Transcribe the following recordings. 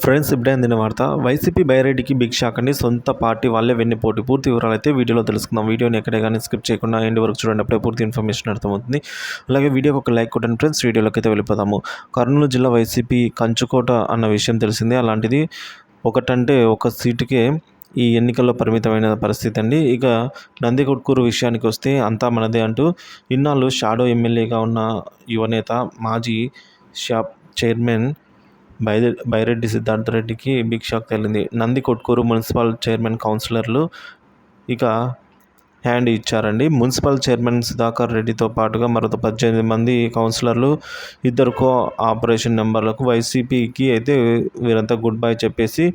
Friends, ఇప్పుడే అందిన వార్త. వైసీపీ బైరెడ్డికి బిగ్ షాక్ అండి. సొంత పార్టీ వాళ్ళే వెన్నుపోటు. పూర్తి వివరాలు అయితే వీడియోలో తెలుసుకుందాం. వీడియోని ఎక్కడే కానీ స్కిప్ చేయకుండా ఎండ్ వరకు చూడండి. అప్పుడే పూర్తి ఇన్ఫర్మేషన్ అర్థమవుతుంది. అలాగే వీడియోకి ఒక లైక్ కొట్టండి ఫ్రెండ్స్. వీడియోలోకి అయితే వెళ్ళిపోదాము. కర్నూలు జిల్లా వైసీపీ కంచుకోట అన్న విషయం తెలిసిందే. అలాంటిది ఒకటంటే ఒక సీటుకే ఈ ఎన్నికల్లో పరిమితమైన పరిస్థితి అండి. ఇక నందికొట్కూరు విషయానికి వస్తే అంతా మనదే అంటూ ఇన్నాళ్ళు షాడో ఎమ్మెల్యేగా ఉన్న యువనేత మాజీ షాప్ చైర్మన్ బైరెడ్డి సిద్ధార్థరెడ్డికి బిగ్ షాక్ తగిలింది. నందికొట్కూరు మున్సిపల్ చైర్మన్ కౌన్సిలర్లు ఇక హ్యాండ్ ఇచ్చారండి. మున్సిపల్ చైర్మన్ సుధాకర్ రెడ్డితో పాటుగా మరో 18 మంది కౌన్సిలర్లు, 2 ఆపరేషన్ నెంబర్లకు వైసీపీకి అయితే వీరంతా గుడ్ బై చెప్పేసి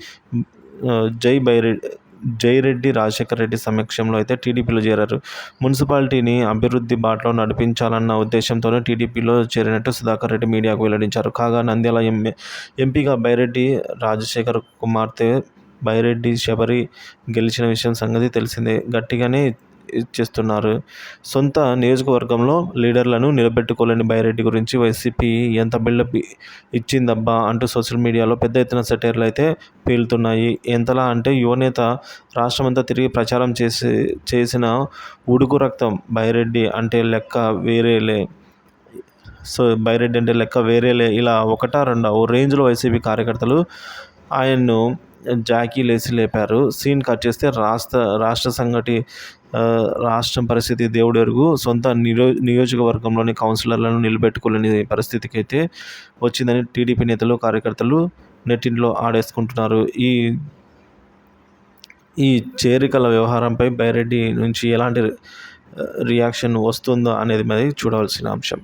జైరెడ్డి రాజశేఖర రెడ్డి సమక్షంలో అయితే టీడీపీలో చేరారు. మున్సిపాలిటీని అభివృద్ధి బాటలో నడిపించాలన్న ఉద్దేశంతోనే టీడీపీలో చేరినట్టు సుధాకర్ రెడ్డి మీడియాకు వెల్లడించారు. కాగా నంద్యాల ఎంపీగా బైరెడ్డి రాజశేఖర్ కుమార్తె బైరెడ్డి శబరి గెలిచిన విషయం సంగతి తెలిసిందే. గట్టిగానే ఇచ్చేస్తున్నారు. సొంత నియోజకవర్గంలో లీడర్లను నిలబెట్టుకోలేని బైరెడ్డి గురించి వైసీపీ ఎంత బిల్డప్ ఇచ్చిందబ్బా అంటూ సోషల్ మీడియాలో పెద్ద ఎత్తున సెటైర్లు అయితే పేలుతున్నాయి. ఎంతలా అంటే యువనేత రాష్ట్రమంతా తిరిగి ప్రచారం చేసిన ఉడుకు రక్తం బైరెడ్డి అంటే లెక్క వేరేలే. బైరెడ్డి అంటే లెక్క వేరేలే. ఇలా ఒకటా రెండా ఓ రేంజ్లో వైసీపీ కార్యకర్తలు ఆయన్ను జాకీ లేసి లేపారు. సీన్ కట్ చేస్తే రాష్ట్ర సంగతి రాష్ట్రం పరిస్థితి దేవుడు ఎరుగు. సొంత నియోజకవర్గంలోని కౌన్సిలర్లను నిలబెట్టుకోలేని పరిస్థితికి అయితే వచ్చిందని టీడీపీ నేతలు, కార్యకర్తలు నెట్టింట్లో ఆడేసుకుంటున్నారు. ఈ చేరికల వ్యవహారంపై బైరెడ్డి నుంచి ఎలాంటి రియాక్షన్ వస్తుందో అనేది మరి చూడవలసిన అంశం.